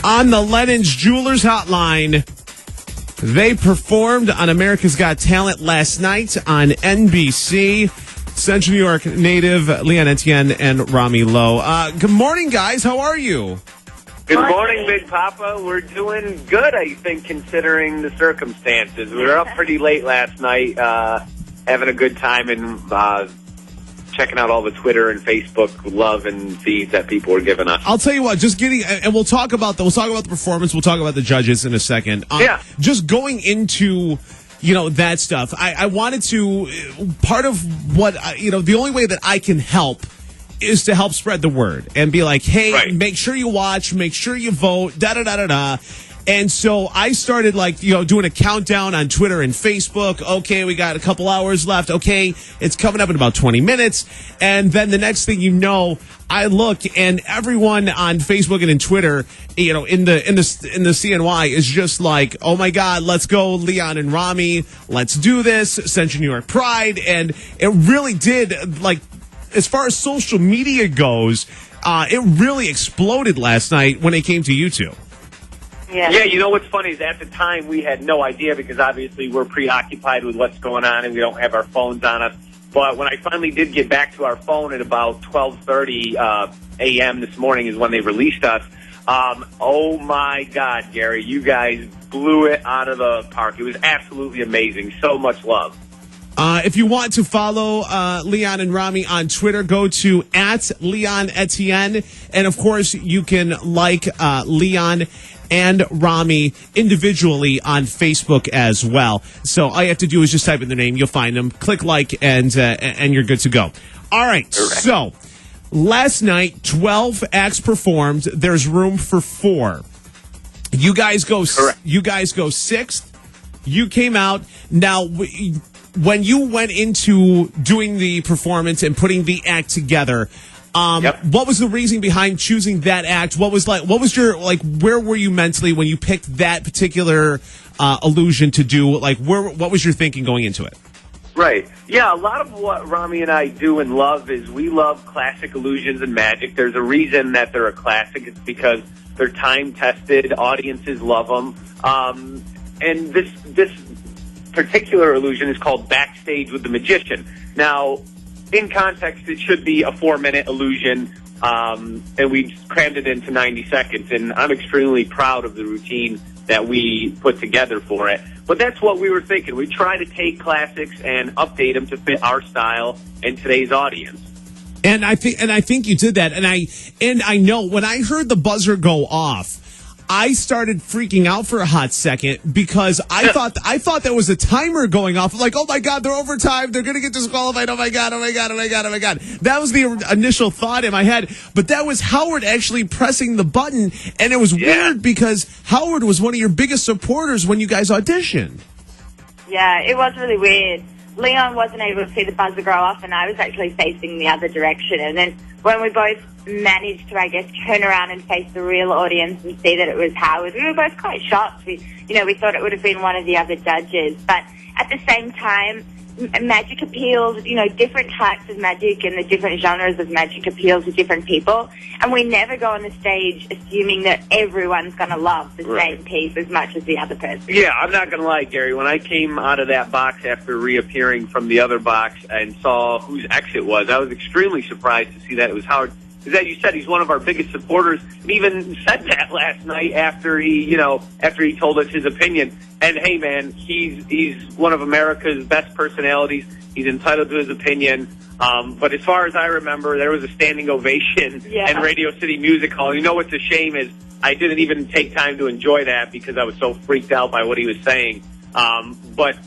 On the Lennon's Jewelers Hotline, they performed on America's Got Talent last night on NBC. Central New York native Leon Etienne and Romy Lowe. Good morning, guys. How are you? Good morning, Big Poppa. We're doing good, I think, considering the circumstances. We were up pretty late last night, having a good time and checking out all the Twitter and Facebook love and feeds that people were giving us. I'll tell you what, and we'll talk about the performance. We'll talk about the judges in a second. Yeah. Just going into that stuff. I wanted to, part of what, the only way that I can help is to help spread the word and be like, hey, right. Make sure you watch, make sure you vote, da-da-da-da-da. And so I started doing a countdown on Twitter and Facebook. Okay, we got a couple hours left. Okay, it's coming up in about 20 minutes. And then the next thing you know, I look and everyone on Facebook and in Twitter, in the CNY is just like, oh my God, let's go Leon and Romy. Let's do this. Central New York Pride. And it really did, as far as social media goes, it really exploded last night when it came to you two. Yeah, you know what's funny is at the time we had no idea because obviously we're preoccupied with what's going on and we don't have our phones on us. But when I finally did get back to our phone at about 12:30 a.m. this morning is when they released us. Oh my God, Gary, you guys blew it out of the park. It was absolutely amazing. So much love. If you want to follow Leon and Romy on Twitter, go to @LeonEtienne. And, of course, you can like Leon and Romy individually on Facebook as well. So all you have to do is just type in their name. You'll find them. Click like, and you're good to go. All right. Correct. So last night, 12 acts performed. There's room for 4. You guys go. Correct. You guys go 6th. You came out. Now, when you went into doing the performance and putting the act together, what was the reason behind choosing that act? What was your where were you mentally when you picked that particular illusion to do? What was your thinking going into it? Right. Yeah, a lot of what Romy and I do and love is we love classic illusions and magic. There's a reason that they're a classic. It's because they're time-tested. Audiences love them. And this particular illusion is called Backstage with the Magician. Now, in context, it should be a 4-minute illusion, and we crammed it into 90 seconds. And I'm extremely proud of the routine that we put together for it. But that's what we were thinking. We try to take classics and update them to fit our style and today's audience. And I think you did that. And I know when I heard the buzzer go off, I started freaking out for a hot second because I thought there was a timer going off. Like, oh my God, they're overtime. They're going to get disqualified. Oh my God, oh my God, oh my God, oh my God. That was the initial thought in my head. But that was Howard actually pressing the button. And it was weird because Howard was one of your biggest supporters when you guys auditioned. Yeah, it was really weird. Leon wasn't able to see the buzzer go off, and I was actually facing the other direction. And then when we both managed to, I guess, turn around and face the real audience and see that it was Howard, we were both quite shocked. We thought it would have been one of the other judges. But at the same time, magic appeals, different types of magic and the different genres of magic appeal to different people. And we never go on the stage assuming that everyone's going to love the same piece as much as the other person. Yeah, I'm not going to lie, Gary. When I came out of that box after reappearing from the other box and saw whose exit was, I was extremely surprised to see that it was Howard. Because as you said, he's one of our biggest supporters. And even said that last night after he told us his opinion. And hey, man, he's one of America's best personalities. He's entitled to his opinion. But as far as I remember, there was a standing ovation in Radio City Music Hall. You know what's a shame is I didn't even take time to enjoy that because I was so freaked out by what he was saying. But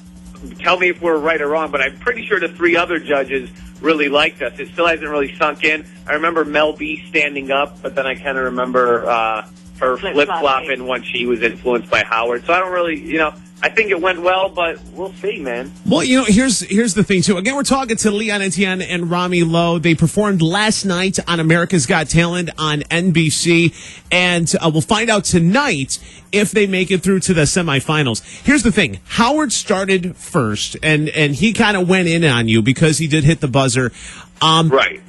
tell me if we're right or wrong, but I'm pretty sure the 3 other judges really liked us. It still hasn't really sunk in. I remember Mel B standing up, but then I kind of remember her flip-flopping when she was influenced by Howard. So I don't really, I think it went well, but we'll see, man. Well, here's the thing, too. Again, we're talking to Leon Etienne and Romy Lowe. They performed last night on America's Got Talent on NBC, and we'll find out tonight if they make it through to the semifinals. Here's the thing. Howard started first, and he kind of went in on you because he did hit the buzzer. Right.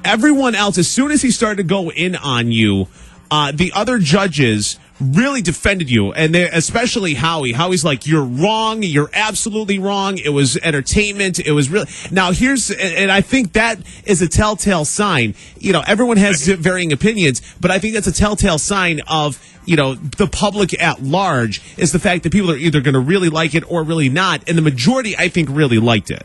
Everyone else, as soon as he started to go in on you, the other judges really defended you, and especially Howie. Howie's like, you're wrong. You're absolutely wrong. It was entertainment. It was really. Now, and I think that is a telltale sign. Everyone has varying opinions, but I think that's a telltale sign of, the public at large, is the fact that people are either going to really like it or really not. And the majority, I think, really liked it.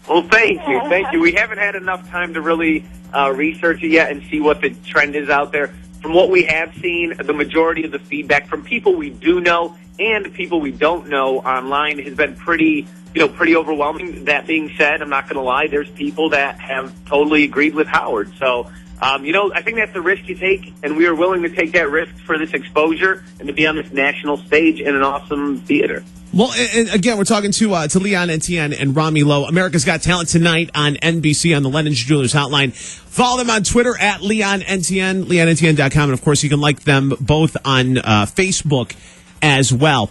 Well, thank you. Thank you. We haven't had enough time to really research it yet and see what the trend is out there. From what we have seen, the majority of the feedback from people we do know and people we don't know online has been pretty overwhelming. That being said, I'm not going to lie, there's people that have totally agreed with Howard. So, I think that's the risk you take, and we are willing to take that risk for this exposure and to be on this national stage in an awesome theater. Well, and again, we're talking to Leon Etienne and Romy Lowe. America's Got Talent tonight on NBC on the Lennon's Jewelers Hotline. Follow them on Twitter at Leon Etienne, LeonEtienne.com. And, of course, you can like them both on Facebook as well.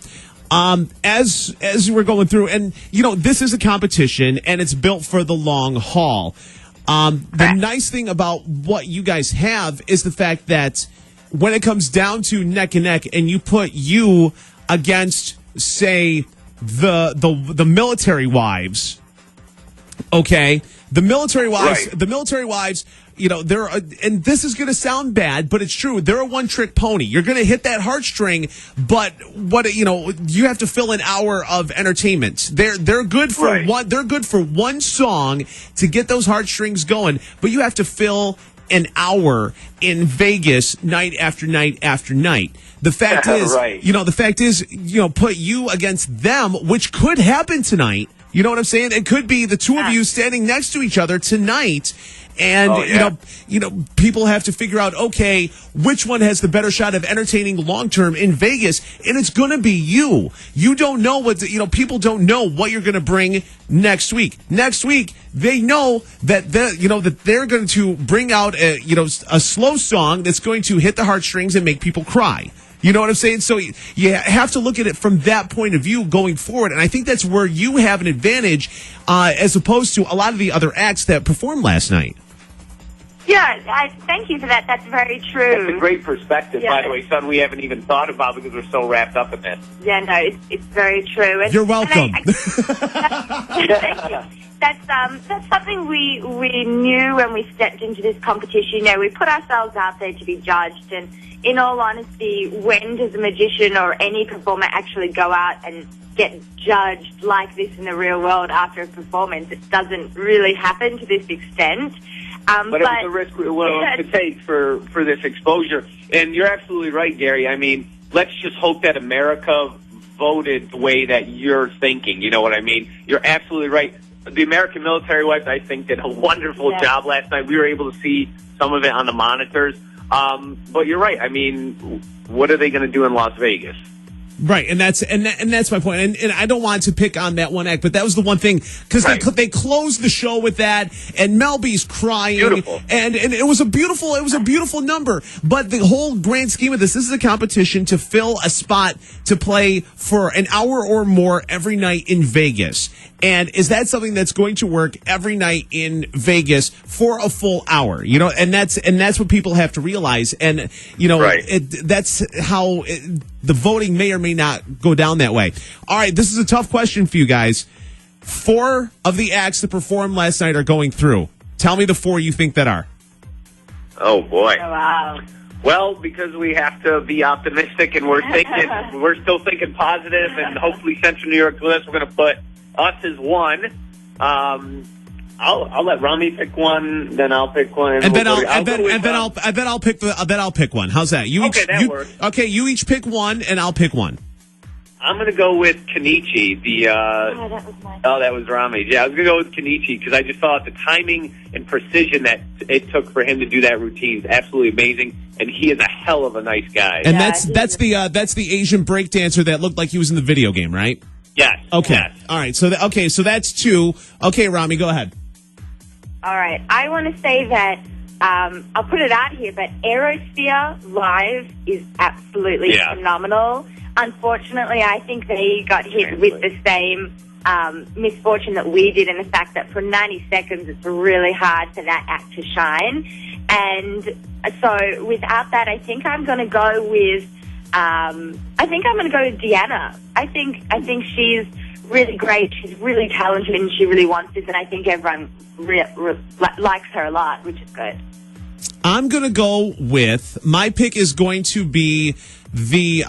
As we're going through, and, this is a competition, and it's built for the long haul. The nice thing about what you guys have is the fact that when it comes down to neck and neck and you put you against, say, the military wives, okay? The military wives, they're and this is going to sound bad, but it's true. They're a one-trick pony. You're going to hit that heartstring, but you have to fill an hour of entertainment. They're good for one. They're good for one song to get those heartstrings going, but you have to fill an hour in Vegas night after night after night. The fact is, put you against them, which could happen tonight. You know what I'm saying? It could be the two of you standing next to each other tonight. And, people have to figure out, okay, which one has the better shot of entertaining long-term in Vegas? And it's going to be you. You don't know people don't know what you're going to bring next week. Next week, they know that they're going to bring out a slow song that's going to hit the heartstrings and make people cry. You know what I'm saying? So you have to look at it from that point of view going forward. And I think that's where you have an advantage as opposed to a lot of the other acts that performed last night. Yeah, thank you for that. That's very true. That's a great perspective, by the way, son. We haven't even thought about because we're so wrapped up in this. Yeah, no, it's very true. And, you're welcome. Thank you. That's something we knew when we stepped into this competition. We put ourselves out there to be judged, and in all honesty, when does a magician or any performer actually go out and get judged like this in the real world after a performance? It doesn't really happen to this extent. But it was a risk we were willing to take for this exposure. And you're absolutely right, Gary. I mean, let's just hope that America voted the way that you're thinking. You know what I mean? You're absolutely right. The American military wives, I think, did a wonderful job last night. We were able to see some of it on the monitors. But you're right. I mean, what are they going to do in Las Vegas? Right, and that's my point. And I don't want to pick on that one act, but that was the one thing because they closed the show with that, and Mel B's crying, beautiful. and it was a beautiful number. But the whole grand scheme of this is a competition to fill a spot to play for an hour or more every night in Vegas. And is that something that's going to work every night in Vegas for a full hour? And that's what people have to realize. And that's how the voting may or may not go down that way. All right, this is a tough question for you guys. 4 of the acts that performed last night are going through. Tell me the 4 you think that are. Oh boy! Oh, wow. Well, because we have to be optimistic, and we're still thinking positive, and hopefully Central New York's with us. We're going to put us as one. I'll let Romy pick one, then I'll pick one, and then I'll pick one. How's that? That works. Okay, you each pick one, and I'll pick one. I'm going to go with Kenichi. That was Romy. Yeah, I was going to go with Kenichi because I just thought the timing and precision that it took for him to do that routine is absolutely amazing, and he is a hell of a nice guy. And that's the Asian breakdancer that looked like he was in the video game, right? Yes. Okay. Yes. All right. So that's 2. Okay, Romy, go ahead. All right. I want to say that I'll put it out here, but Aerosphere live is absolutely phenomenal. Unfortunately, I think they got hit with the same misfortune that we did, and the fact that for 90 seconds it's really hard for that act to shine. And so without that, I think I'm going to go with Deanna. I think she's really great. She's really talented, and she really wants this. And I think everyone likes her a lot, which is good. I'm going to go with, my pick is going to be the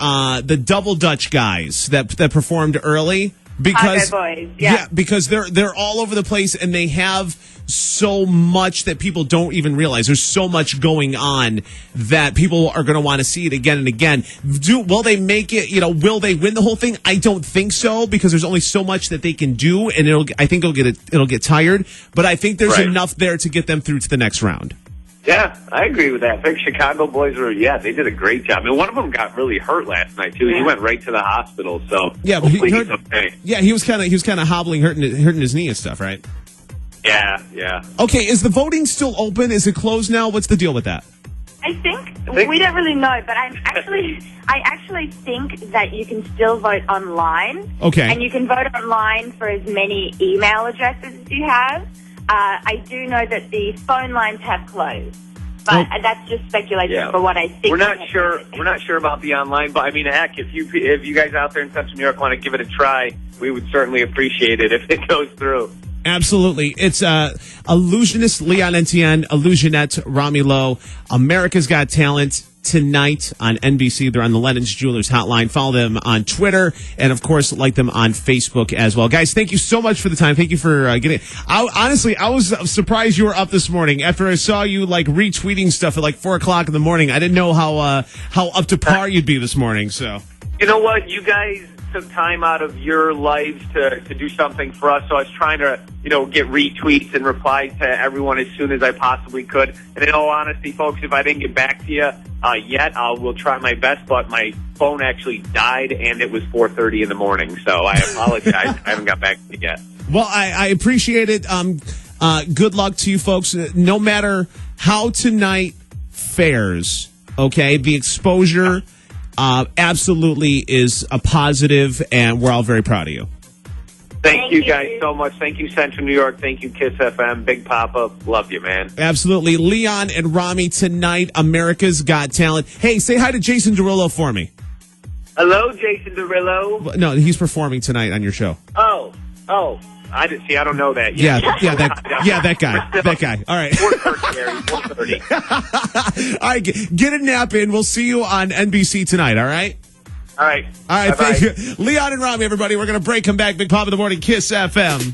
Double Dutch guys that performed early. Because Boys, yeah. Because they're all over the place, and they have so much that people don't even realize. There's so much going on that people are going to want to see it again and again. Will they make it? Will they win the whole thing? I don't think so, because there's only so much that they can do, and I think it'll get tired. But I think there's enough there to get them through to the next round. Yeah, I agree with that. I think Chicago boys they did a great job. I mean, one of them got really hurt last night too. He went right to the hospital. So yeah, but hopefully he's okay. Yeah, he was kind of hobbling, hurting his knee and stuff, right? Yeah. Okay, is the voting still open? Is it closed now? What's the deal with that? I think we don't really know, but I actually think that you can still vote online. Okay, and you can vote online for as many email addresses as you have. I do know that the phone lines have closed, but that's just speculation for what I think. We're not sure. We're not sure about the online, but I mean, heck, if you guys out there in Central New York want to give it a try, we would certainly appreciate it if it goes through. Absolutely. It's Illusionist, Leon Etienne, Illusionette, Romy Lowe, America's Got Talent tonight on NBC. They're on the Lennon's Jewelers hotline. Follow them on Twitter, and of course, like them on Facebook as well. Guys, thank you so much for the time. Thank you for getting. Honestly, I was surprised you were up this morning after I saw you retweeting stuff at 4 o'clock in the morning. I didn't know how up to par you'd be this morning. So you know what, you guys took time out of your lives to do something for us, so I was trying to get retweets and replies to everyone as soon as I possibly could. And in all honesty, folks, if I didn't get back to you yet, I will try my best, but my phone actually died, and it was 4:30 in the morning, so I apologize. I haven't got back to you yet. Well, I appreciate it. Good luck to you folks. No matter how tonight fares, okay, the exposure absolutely is a positive, and we're all very proud of you. Thank you guys so much. Thank you, Central New York. Thank you, Kiss FM. Big Poppa. Love you, man. Absolutely. Leon and Romy tonight, America's Got Talent. Hey, say hi to Jason Derulo for me. Hello, Jason Derulo. No, he's performing tonight on your show. Oh. I didn't see. I don't know that yet. That guy. All right. 4:30, Gary. 4:30. All right, get a nap in. We'll see you on NBC tonight. All right. All right. Thank you, Leon and Romy. Everybody, we're gonna break. Come back. Big Poppa in the morning. Kiss FM.